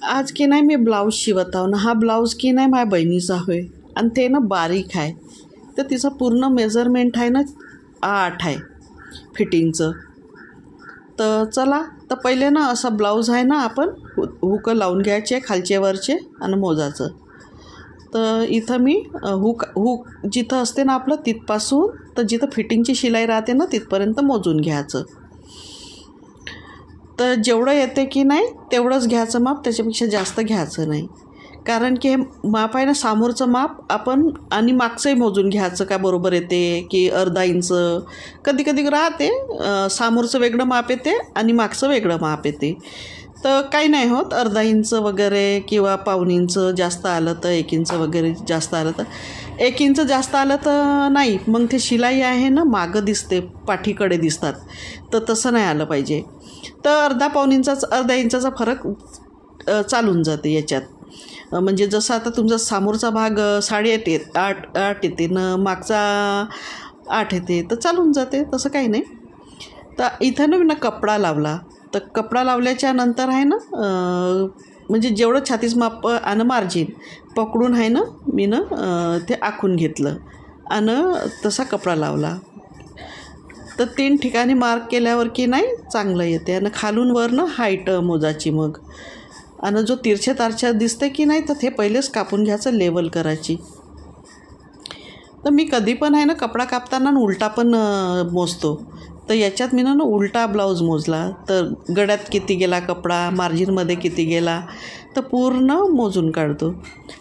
आज की नाही मी ब्लाऊज शिवत आहो ना. हा ब्लाऊज की नाही माझ्या बहिणीचा होय आणि ते ना बारीक आहे. तर तिचं पूर्ण मेजरमेंट आहे ना 8 आहे फिटिंगचं. तर चला, तर पहिले ना असा ब्लाऊज आहे ना आपण हुक लावून घ्यायचे खालचे वरचे आणि मोजाचं. तर इथं मी हुक जिथं असते ना आपलं तिथपासून तर जिथं फिटिंगची शिलाई राहते ना तिथपर्यंत मोजून घ्यायचं. तर जेवढं येते की नाही तेवढंच घ्यायचं माप, त्याच्यापेक्षा जास्त घ्यायचं नाही. कारण की हे माप आहे ना समोरचं माप आपण आणि मागचंही मोजून घ्यायचं का बरोबर येते की अर्धा इंच. कधी कधी राहते समोरचं वेगळं माप येते आणि मागचं वेगळं माप येते. तर काही नाही होत, अर्धा इंच वगैरे किंवा पाऊण इंच जास्त आलं तर 1 इंच वगैरे जास्त आलं तर 1 इंच जास्त आलं तर नाही, मग ते शिलाई आहे ना मागं दिसते, पाठीकडे दिसतात. तर तसं नाही आलं पाहिजे. तर अर्धा इंचाचा फरक चालून जाते याच्यात. म्हणजे जसं आता तुमचा समोरचा भाग 8.5 येते न मागचा 8 येते तर चालून जाते, तसं काही नाही. तर इथं ना मी कपडा लावला. तर कपडा लावल्याच्या नंतर आहे ना म्हणजे जेवढं छातीस माप आणि मार्जिन पकडून आहे ना मी ना ते आखून घेतलं आणि तसा कपडा लावला. तर 3 ठिकाणी मार्क केल्यावर की नाही चांगलं येते. आणि खालून वर ना हाईट मोजायची मग. आणि जो तिरछे तारछा दिसते की नाही तर ते पहिलेच कापून घ्यायचं, लेवल करायची. तर मी कधी पण आहे ना कपडा कापताना उलटा पण मोजतो. तर याच्यात मी ना उलटा ब्लाऊज मोजला. तर गळ्यात किती गेला कपडा, मार्जिनमध्ये किती गेला, तर पूर्ण मोजून काढतो.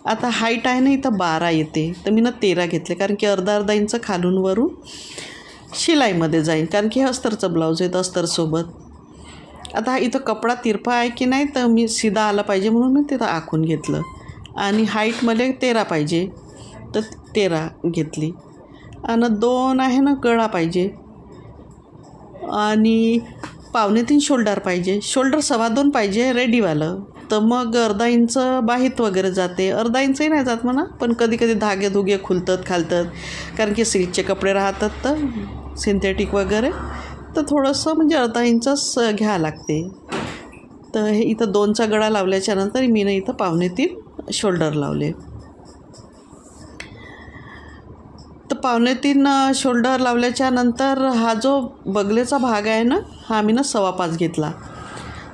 आता हाईट आहे ना इथं 12 येते, तर मी ना 13 घेतले. कारण की अर्धा इंच खालून वरून शिलाईमध्ये जाईल, कारण की हे अस्तरचं ब्लाऊज आहे अस्तरसोबत. आता इथं कपडा तिरपा आहे की नाही तर मी सीधा आला पाहिजे म्हणून मी तिथं आखून घेतलं. आणि हाईटमध्ये 13 पाहिजे तर 13 घेतली. आणि 2 आहे ना गळा पाहिजे आणि 2.25 शोल्डर पाहिजे. शोल्डर 2.25 पाहिजे रेडीवालं. तर मग अर्धा इंच बाहीत वगैरे जाते, अर्धा इंचही नाही जात म्हणा, पण कधी कधी धागे धुगे खुलतात खालतात, कारण की सिल्कचे कपडे राहतात तर सिंथेटिक वगैरे, तर थोडंसं म्हणजे अर्धा इंचच घ्यावं लागते. तर हे इथं 2चा गळा लावल्याच्या नंतर मी ना इथं 2.25 शोल्डर लावले. तर 2.25 शोल्डर लावल्याच्या नंतर हा जो बगलेचा भाग आहे ना हा मी ना 5.25 घेतला.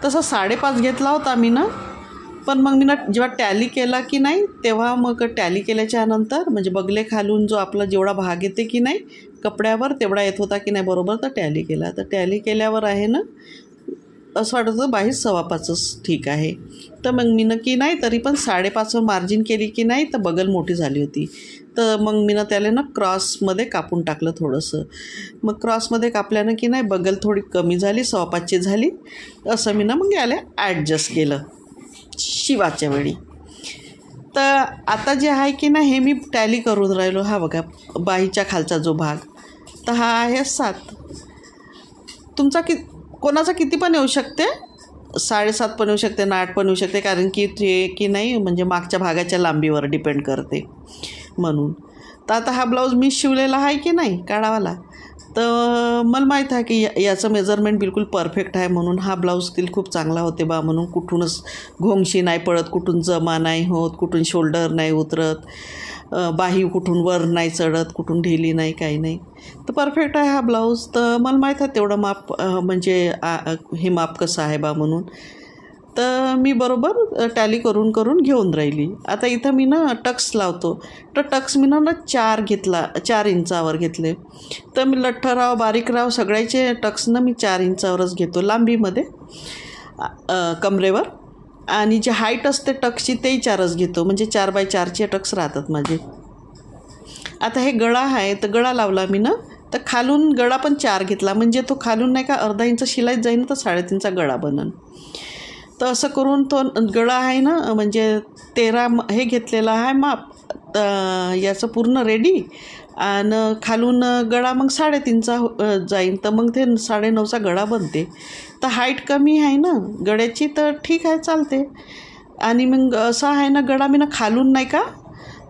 तसा 5.5 घेतला होता मी ना, पण मग मी ना जेव्हा टॅली केला की नाही तेव्हा मग टॅली केल्याच्या नंतर म्हणजे बगले खालून जो आपला जेवढा भाग येते की नाही कपड्यावर तेवढा येत होता की नाही बरोबर, तर टॅली केला. तर टॅली केल्यावर आहे ना असं वाटत होतं 22-5.25 ठीक आहे. तर मग मी की नाही तरी पण 5.5 मार्जिन केली की नाही तर बगल मोठी झाली होती. तर मग मी त्याला ना क्रॉसमध्ये कापून टाकलं थोडंसं. मग क्रॉसमध्ये कापल्यानं की नाही बगल थोडी कमी झाली, 5.25 झाली. असं मी मग याला ॲडजस्ट केलं शिवाच्या वेळी. तर आता जे आहे की नाही हे मी टॅली करून राहिलो. हा बघा बाहीच्या खालचा जो भाग, तर हा आहे 7. तुमचा कोणाचा किती पण येऊ शकते, 7.5 पण येऊ शकते, 8 पण येऊ शकते, कारण की ते की नाही म्हणजे मागच्या भागाच्या लांबीवर डिपेंड करते म्हणून. तर आता हा ब्लाऊज मी शिवलेला आहे की नाही काढावाला, तर मला माहीत आहे की याचं मेजरमेंट बिलकुल परफेक्ट आहे म्हणून हा ब्लाऊज खूप चांगला होते बा म्हणून. कुठूनच घोंगशी नाही पडत, कुठून जमा नाही होत, कुठून शोल्डर नाही उतरत, बाही कुठून वर नाही चढत, कुठून ढिली नाही, काही नाही. तर परफेक्ट आहे हा ब्लाऊज. तर मला माहीत आहे तेवढं माप म्हणजे हे माप कसं आहे बा म्हणून. तर मी बरोबर टॅली करून घेऊन राहिली. आता इथं मी ना टक्स लावतो. तर टक्स मी ना 4 इंचावर घेतले. तर मी लठ्ठराव बारीकराव सगळ्याचे टक्स ना मी 4 इंचावरच घेतो लांबीमध्ये कमरेवर. आणि जे हाईट असते टक्सची तेही 4च घेतो, म्हणजे 4x4चे टक्स राहतात माझे. आता हे गळा आहे तर गळा लावला मी ना, तर खालून गळा पण 4 घेतला, म्हणजे तो खालून नाही का अर्धा इंच शिलाईत जाईन तर 3.5चा गळा बनन. तर असं करून तो गळा आहे ना म्हणजे 13 हे घेतलेला आहे माप याचं पूर्ण रेडी. आणि खालून गळा मग 3.5चा जाईन, तर मग ते 9.5चा गळा बनते. तर हाईट कमी आहे ना गळ्याची तर ठीक आहे चालते. आणि मग असा आहे ना गळा मी ना खालून नाही का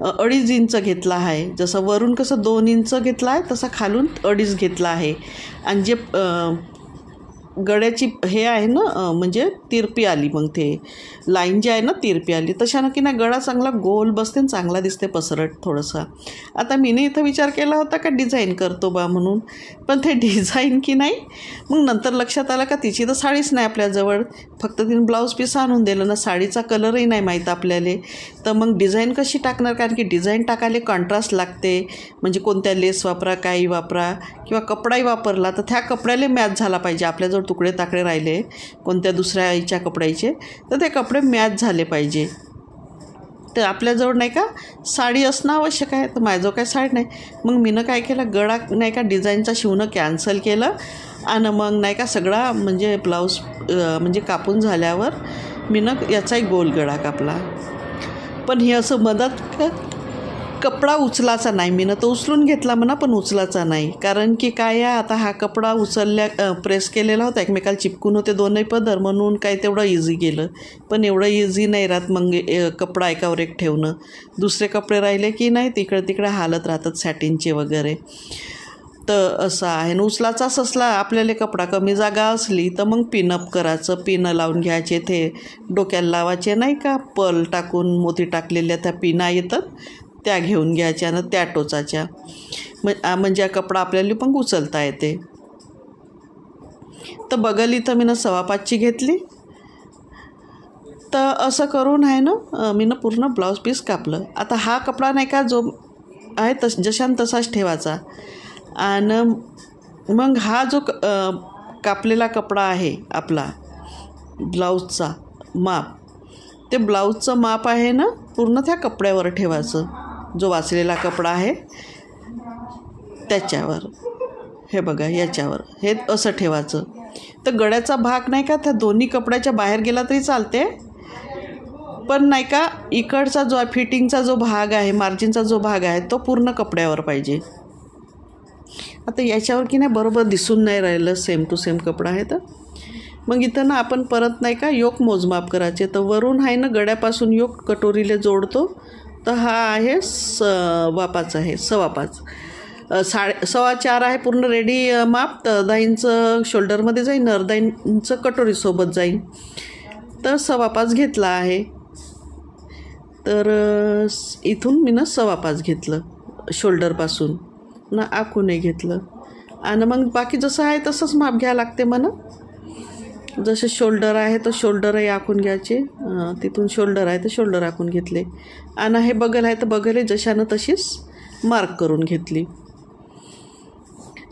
2.5 इंच घेतला आहे. जसं वरून कसं 2 इंच घेतला आहे तसा खालून 2.5 घेतला आहे. आणि जे गळ्याची हे आहे ना म्हणजे तिरपी आली, मग ते लाईन जी आहे ना तिरपी आली, तशानं की नाही गळा चांगला गोल बसते आणि चांगला दिसते पसरट थोडंसं. आता मीने इथं विचार केला होता का डिझाईन करतो बा म्हणून, पण ते डिझाईन की नाही मग नंतर लक्षात आलं का तिची तर साडीच नाही आपल्याजवळ, फक्त तिने ब्लाऊज पीस आणून दिलं ना, साडीचा कलरही नाही माहीत आपल्याला, तर मग डिझाईन कशी टाकणार, कारण की डिझाईन टाकायला कॉन्ट्रास्ट लागते, म्हणजे कोणत्या लेस वापरा काही वापरा किंवा कपडाही वापरला तर त्या कपड्याला मॅच झाला पाहिजे. आपल्याजवळ तुकडे ताकडे राहिले कोणत्या दुसऱ्या आईच्या कपड्याचे तर ते कपडे मॅच झाले पाहिजे. तर आपल्याजवळ नाही का साडी असणं आवश्यक आहे, तर माझ्याजवळ काही साडी नाही. मग मीनं काय केलं, गळा नाही का डिझाईनचा शिवणं कॅन्सल केलं आणि मग नाही का सगळा म्हणजे ब्लाऊज म्हणजे कापून झाल्यावर मीनं याचाही गोल गळा कापला. पण हे असं मदत कपडा उचलाचा नाही, मीनं तो उचलून घेतला म्हणा पण उचलाचा नाही, कारण की काय आहे आता हा कपडा प्रेस केलेला होता, एकमेकाला चिपकून होते दोनही पदर, म्हणून काय तेवढं इझी गेलं. पण एवढं इझी नाही राहत मग कपडा एकावर एक ठेवणं, दुसरे कपडे राहिले की नाही तिकडे तिकडे हालत राहतात सॅटिनचे वगैरे. तर असं आहे. उचलाचाच असला आपल्याला कपडा कमी जागा असली तर मग पिनअप करायचं, पिनं लावून घ्यायचे, ते डोक्याला लावायचे नाही का, पर्ल टाकून मोती टाकलेल्या त्या पिना येतात त्या घेऊन घ्यायच्या आणि त्या टोचाच्या, म्हणजे कपडा आपल्याला पण उचलता येते. तर बगल इथं मीनं 5.25ची घेतली. तर असं करून आहे ना मीनं पूर्ण ब्लाऊज पीस कापलं. आता हा कपडा नाही का जो आहे जशान तसाच ठेवायचा, आणि मग हा जो कापलेला कपडा आहे आपला ब्लाऊजचा माप, ते ब्लाऊजचं माप आहे ना पूर्ण त्या कपड्यावर ठेवायचं, जो वाचलेला कपडा आहे त्याच्यावर, हे बघा याच्यावर हे असं ठेवायचं. तर गळ्याचा भाग नाही का त्या दोन्ही कपड्याच्या बाहेर गेला तरी चालते, पण नाही का इकडचा जो फिटिंगचा जो भाग आहे, मार्जिनचा जो भाग आहे तो पूर्ण कपड्यावर पाहिजे. आता याच्यावर की नाही बरोबर दिसून नाही राहिलं, सेम टू सेम कपडा आहे. तर मग इथं ना आपण परत नाही का योक मोजमाप करायचे. तर वरून आहे ना गळ्यापासून योक कटोरीला जोडतो, तर हा आहे 5.25 आहे, 5.25 4.25 आहे पूर्ण रेडी माप. तर अर्धा इंच शोल्डरमध्ये जाईन, अर्धा इंच कटोरीसोबत जाईन, तर 5.25 घेतला आहे. तर इथून मी 5.25 घेतलं शोल्डरपासून ना, आखूनही घेतलं. आणि मग बाकी जसं आहे तसंच माप घ्यावं लागते म्हणा. जसे शोल्डर आहे तर शोल्डरही आखून घ्यायचे, तिथून शोल्डर आहे तर शोल्डर आखून घेतले, आणि हे बगल आहे तर बगलही जशानं तशीच मार्क करून घेतली.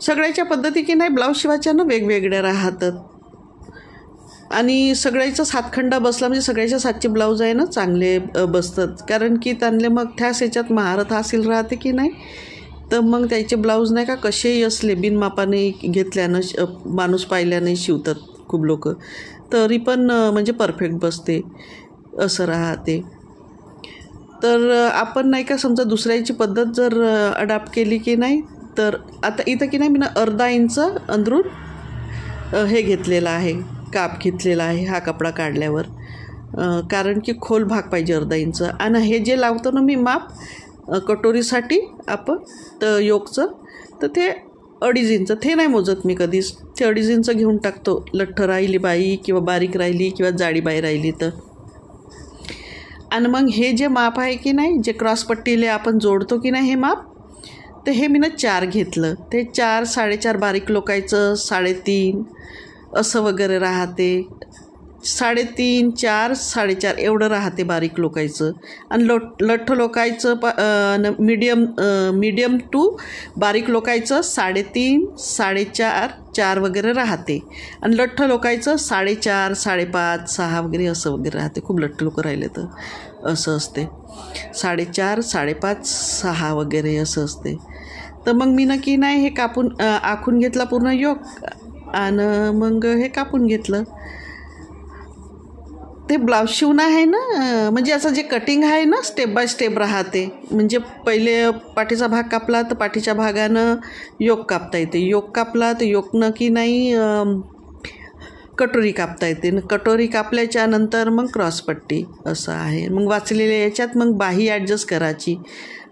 सगळ्याच्या पद्धती की नाही ब्लाऊज शिवायच्या ना वेगवेगळ्या राहतात, आणि सगळ्याचाच हातखंडा बसला म्हणजे सगळ्याच्या हातचे ब्लाऊज आहे ना चांगले बसतात, कारण की त्यांना मग त्याच ह्याच्यात महारत हासिल राहते की नाही. तर मग त्याचे ब्लाऊज नाही का कसेही असले बिनमापाने घेतल्यानं माणूस पाहिल्याने शिवतात खूप लोक, तरी पण म्हणजे परफेक्ट बसते असं राहते. तर आपण नाही का समजा दुसऱ्याची पद्धत जर अडॅप्ट केली की नाही, तर आता इथं की नाही मी अर्धा इंच अंदरून हे घेतलेलं आहे, काप घेतलेला आहे हा कपडा काढल्यावर, कारण की खोल भाग पाहिजे अर्धा इंच. आणि हे जे लावतो ना मी माप कटोरीसाठी आपण तर योकचं, तर ते 2.5 इंच, ते नाही मोजत मी कधीच, ते 2.5 इंच घेऊन टाकतो. लठ्ठ राहिली बाई किंवा बारीक राहिली किंवा जाडी बाई राहिली तर. आणि मग हे जे माप आहे की नाही, जे क्रॉसपट्टीले आपण जोडतो की नाही हे माप, तर हे मी 4 घेतलं. ते 4 4.5 बारीक लोकायचं, 3.5 असं वगैरे राहते, 3.5 4 4.5 एवढं राहते बारीक लोकायचं. आणि लठ्ठ लोकायचं मीडियम टू बारीक लोकायचं 3.5 4.5 4 वगैरे राहते. आणि लठ्ठ लोकायचं 4.5 5.5 6 वगैरे असं वगैरे राहते. खूप लठ्ठ लोक राहिले तर असं असते, 4.5 5.5 6 वगैरे असं असते. तर मग मी नक्की नाही हे कापून आखून घेतला पूर्ण योक, आणि मग हे कापून घेतलं. ते ब्लाऊज शिवणं आहे ना, म्हणजे असं जे कटिंग आहे ना स्टेप बाय स्टेप राहते. म्हणजे पहिले पाठीचा भाग कापला तर पाठीच्या भागानं योक कापता येते, योक कापला तर योकनं की नाही कटोरी कापता येते. कटोरी कापल्याच्या नंतर मग क्रॉसपट्टी असं आहे. मग वाचलेल्या याच्यात मग बाही ॲडजस्ट करायची.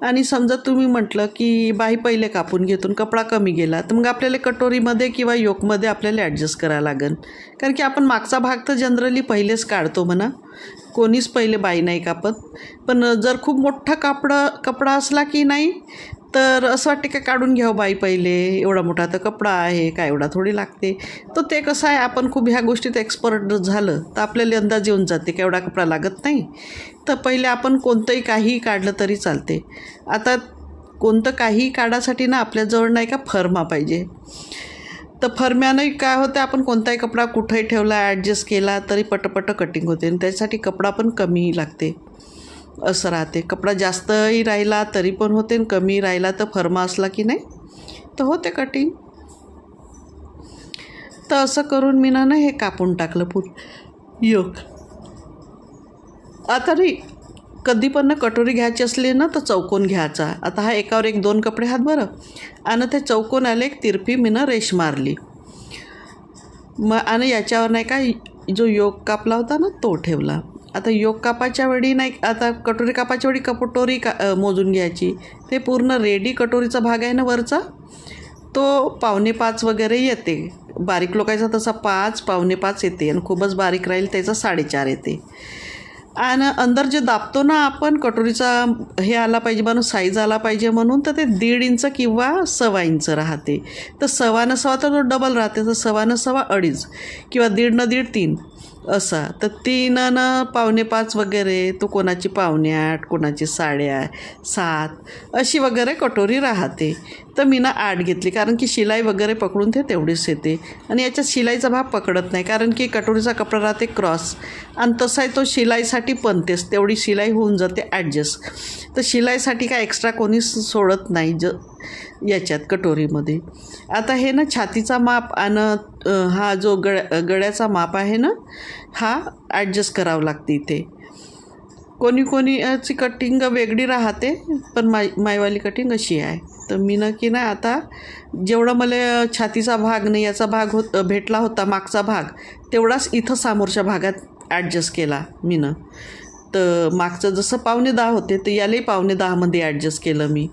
आणि समजा तुम्ही म्हटलं की बाही पहिले कापून घेतून कपडा कमी गेला तर मग आपल्याला कटोरीमध्ये किंवा योकमध्ये आपल्याला ॲडजस्ट करावं लागेल. कारण की आपण मागचा भाग तर जनरली पहिलेच काढतो म्हणा, कोणीच पहिले बाही नाही कापत. पण जर खूप मोठा कपडा असला की नाही तर असं वाटते का काढून घ्यावं बाई पहिले, एवढा मोठा तर कपडा आहे काय एवढा थोडी लागते. तर ते कसं आहे, आपण खूप ह्या गोष्टीत एक्सपर्ट झालं तर आपल्याला अंदाज येऊन जाते की एवढा कपडा लागत नाही. तर पहिले आपण कोणतंही काहीही काढलं तरी चालते. आता कोणतं काहीही काढासाठी ना आपल्याजवळ नाही का फर्मा पाहिजे. तर फर्म्यानं काय होतं, आपण कोणताही कपडा कुठेही ठेवला ॲडजस्ट केला तरी पटपट कटिंग होते. आणि त्यासाठी कपडा पण कमी लागते असं राहते. कपडा जास्तही राहिला तरी पण होते आणि कमी राहिला तर फर्मा असला की नाही तर होते कटिंग. तर असं करून मी ना हे कापून टाकलं योक. आता रे कधी पण कटोरी घ्यायची असली ना तर चौकोन घ्यायचा. आता हा एकावर एक 2 कपडे हात बरं, आणि ते चौकोन आले एक तिरपी मीनं रेष मारली. मग आणि याच्यावर नाही का जो योक कापला होता ना तो ठेवला. आता योक कापाच्या वेळी नाही, आता कटोरी कापाच्या वेळी कटोरी मोजून घ्यायची. ते पूर्ण रेडी कटोरीचा भाग आहे ना वरचा, तो 4.25 वगैरे येते. बारीक लोकांचा तसा 5 4.25 येते आणि खूपच बारीक राहील त्याचा 4.5 येते. आणि अंदर जे दाबतो ना आपण कटोरीचा हे आला पाहिजे म्हणून साईज आला पाहिजे म्हणून, तर ते 1.5 इंच किंवा 1.25 इंच राहते. तर 1.25 तर तो डबल राहते, तर 1.25 2.5 किंवा 1.5 न 1.5 3 असा. तर 3 न 4.25 वगैरे, तो कोणाची 7.25 कोणाची 7.5 अशी वगैरे कटोरी राहते. तर मी 8 घेतली कारण की शिलाई वगैरे पकडून ते तेवढीच येते. आणि याच्यात शिलाईचा भाग पकडत नाही कारण की कटोरीचा कपडा राहते क्रॉस, आणि तसाही तो शिलाईसाठी पण तेवढी शिलाई होऊन जाते ॲडजस्ट. तर शिलाईसाठी काय एक्स्ट्रा कोणी सोडत नाही याच्यात कटोरीमध्ये. आता हे ना छातीचा माप आणि हा जो गळ्याचा माप आहे ना हा ॲडजस्ट करावं लागते इथे. कोणीची कटिंग वेगळी राहते, पण मायवाली कटिंग अशी आहे. तर मी की नाही आता जेवढं मला छातीचा भाग नाही याचा भाग भेटला होता मागचा भाग, तेवढाच इथं समोरच्या भागात ॲडजस्ट केला मी. तर मागचं जसं 9.25 होते तर यालाही 9.25मध्ये ॲडजस्ट केलं मी.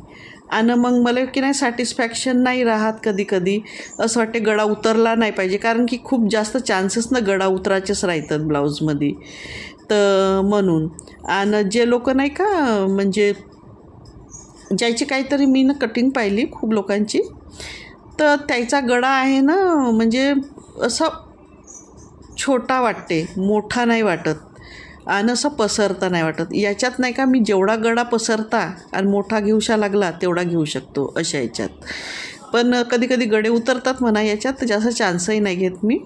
आणि मग मला की नाही सॅटिस्फॅक्शन नाही राहत कधी कधी, असं वाटते गळा उतरला नाही पाहिजे, कारण की खूप जास्त चान्सेस ना गळा उतरायचेच राहतात ब्लाऊजमध्ये. तर म्हणून आणि जे लोक नाही का म्हणजे ज्याची काहीतरी मी कटिंग पाहिली खूप लोकांची, तर त्याचा गळा आहे ना म्हणजे असं छोटा वाटते, मोठा नाही वाटत आणि असं पसरता नाही वाटत. याच्यात नाही का मी जेवढा गळा पसरता आणि मोठा घेऊशा लागला तेवढा घेऊ शकतो अशा याच्यात. पण कधी कधी गळे उतरतात म्हणा याच्यात, जास्त चान्सही नाही घेत मी.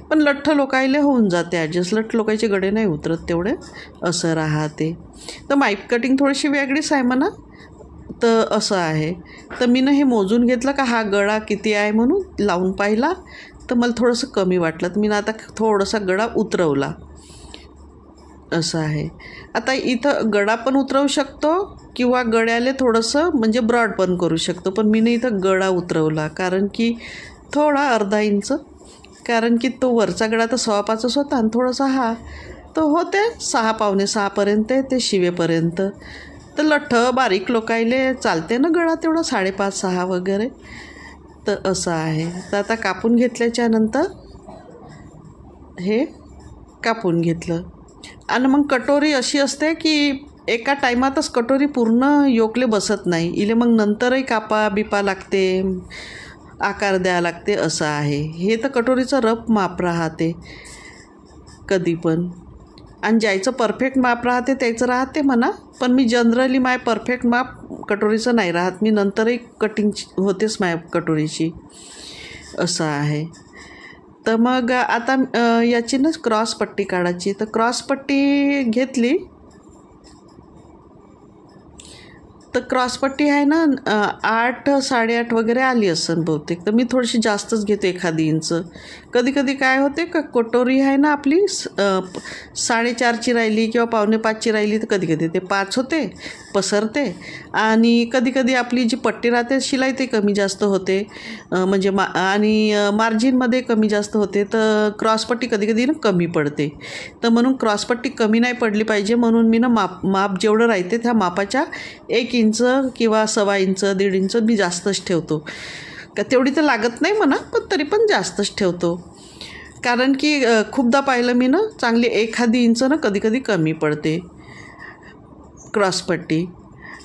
पण लठ्ठ लोकायले होऊन जाते ॲडजस्ट, लठ्ठ लोकांचे गळे नाही उतरत तेवढे असं राहते. तर माईप कटिंग थोडीशी वेगळीच आहे म्हणा. तर असं आहे. तर मी हे मोजून घेतलं का हा गळा किती आहे म्हणून लावून पाहिला, तर मला थोडंसं कमी वाटलं. तर मी आता थोडासा गळा उतरवला असं आहे. आता इथं गळा पण उतरवू शकतो किंवा गळ्याला थोडंसं म्हणजे ब्रॉड पण करू शकतो, पण मी इथं गळा उतरवला कारण की थोडा अर्धा इंच, कारण की तो वरचा गळा तर 5.25 होता आणि थोडासा हा तो होते 6 6.25पर्यंत ते शिवेपर्यंत. तर लठ्ठ बारीक लोकायले चालते ना गळा तेवढा 5.5 6 वगैरे. तर असं आहे. तर आता कापून घेतल्याच्या नंतर हे कापून घेतलं. आणि मग कटोरी अशी असते की एका टायमातच कटोरी पूर्ण योकले बसत नाही, इले मग नंतरही कापा बिपा लागते, आकार द्यावा लागते असं आहे. हे तर कटोरीचं रफ माप राहते कधी पण, आणि ज्याचं परफेक्ट माप राहते त्याचं राहते म्हणा. पण मी जनरली माय परफेक्ट माप कटोरीचं नाही राहत, मी नंतरही कटिंग होतेच माय कटोरीची असं आहे. तर मग आता याची ना क्रॉस पट्टी काढायची. तर क्रॉस पट्टी घेतली तर क्रॉसपट्टी आहे ना 8 8.5 वगैरे आली असेल बहुतेक. तर मी थोडीशी जास्तच घेते, एखादी इंच. कधी कधी काय होते का कटोरी आहे ना आपली 4.5ची राहिली किंवा 4.25ची राहिली, तर कधी कधी ते 5 होते, पसरते. आणि कधी कधी आपली जी पट्टी राहते शिलाई ते कमी जास्त होते, म्हणजे आणि मार्जिनमध्ये कमी जास्त होते. तर क्रॉसपट्टी कधी कधी ना कमी पडते. तर म्हणून क्रॉसपट्टी कमी नाही पडली पाहिजे, म्हणून मी ना माप जेवढं राहते त्या मापाच्या 1 इंच किंवा 1.25 इंच 1.5 इंच मी जास्तच ठेवतो. का तेवढी तर लागत नाही म्हणा, पण तरी पण जास्तच ठेवतो. कारण की खूपदा पाहिलं मी ना, चांगली एखादी इंच ना कधी कधी कमी पडते क्रॉसपट्टी.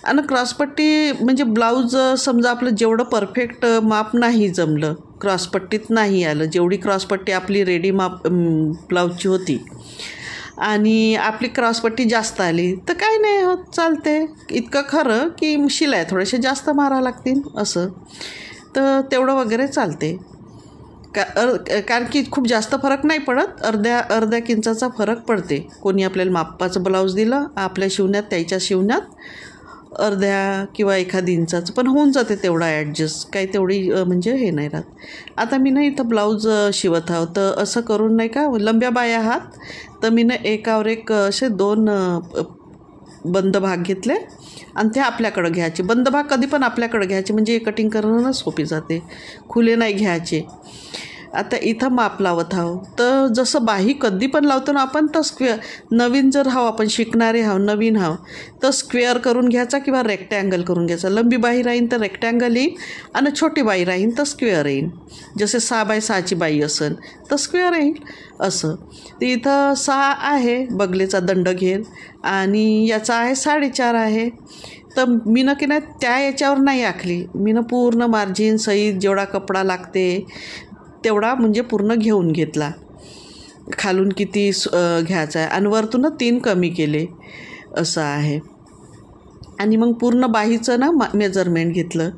आणि क्रॉसपट्टी म्हणजे ब्लाऊज समजा आपलं जेवढं परफेक्ट माप नाही जमलं, क्रॉसपट्टीत नाही आलं, जेवढी क्रॉसपट्टी आपली रेडी माप ब्लाऊजची होती आणि आपली क्रॉसपट्टी जास्त आली, तर काय नाही होत, चालते. इतकं खरं की शिलाई थोडेसे जास्त मारावं लागतील असं, तर तेवढं वगैरे चालते. कारण की खूप जास्त फरक नाही पडत, अर्ध्या इंचाचा फरक पडते. कोणी आपल्याला मापाचं ब्लाऊज दिलं आपल्या शिवण्यात, त्याच्या शिवण्यात अर्ध्या किंवा एखादी इंचाचं पण होऊन जाते तेवढा ॲडजस्ट, काही तेवढी म्हणजे हे नाही राहत. आता मी ना इथं ब्लाऊज शिवत आहो, तर असं करून नाही का, लंब्या बाया आहात, तर मी ना एकावर एक असे 2 बंद भाग घेतले आणि ते आपल्याकडं घ्यायचे. बंद भाग कधी पण आपल्याकडं घ्यायचे, म्हणजे कटिंग करणं सोपी जाते, खुले नाही घ्यायचे. आता इथं माप लावत आहो, तर जसं बाही कधी पण लावतो ना आपण, तर स्क्वेअर, नवीन जर हाव आपण शिकणारे हाव, नवीन हाव, तर स्क्वेअर करून घ्यायचा किंवा रेक्टँगल करून घ्यायचा. लंबी बाही राहीन तर रेक्टँगल येईल आणि छोटी बाही राहीन तर स्क्वेअर येईल. जसे 6x6ची बाही असेल तर स्क्वेअर येईल असं. तर इथं 6 आहे बगलेचा दंड घेर आणि याचा आहे 4.5 आहे. तर मी ना की नाही त्या याच्यावर नाही आखली, मी ना पूर्ण मार्जिन सहित जेवढा कपडा लागते तेवढा म्हणजे पूर्ण घेऊन घेतला. खालून किती घ्यायचा आहे आणि वरतून 3 कमी केले असं आहे. आणि मग पूर्ण बाहीचं ना मेजरमेंट घेतलं,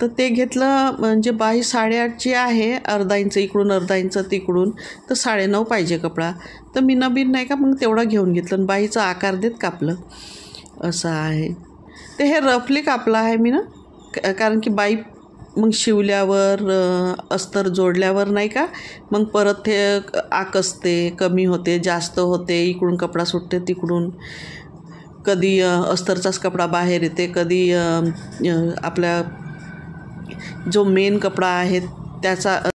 तर ते घेतलं म्हणजे बाही 8.5ची आहे, अर्धा इंच इकडून अर्धा इंच तिकडून, तर 9.5 पाहिजे कपडा. तर मी नवीन नाही का मग तेवढा घेऊन घेतलं आणि बाहीचा आकार देत कापलं असं आहे. ते हे रफली कापलं आहे मी ना, कारण की बाई मग शिवल्यावर अस्तर जोडल्यावर नाही का, मग परत हे आकसते, कमी होते, जास्त होते, इकडून कपडा सुटते तिकडून, कधी अस्तरचाच कपडा बाहेर येते, कधी आपल्या जो मेन कपडा आहे त्याचा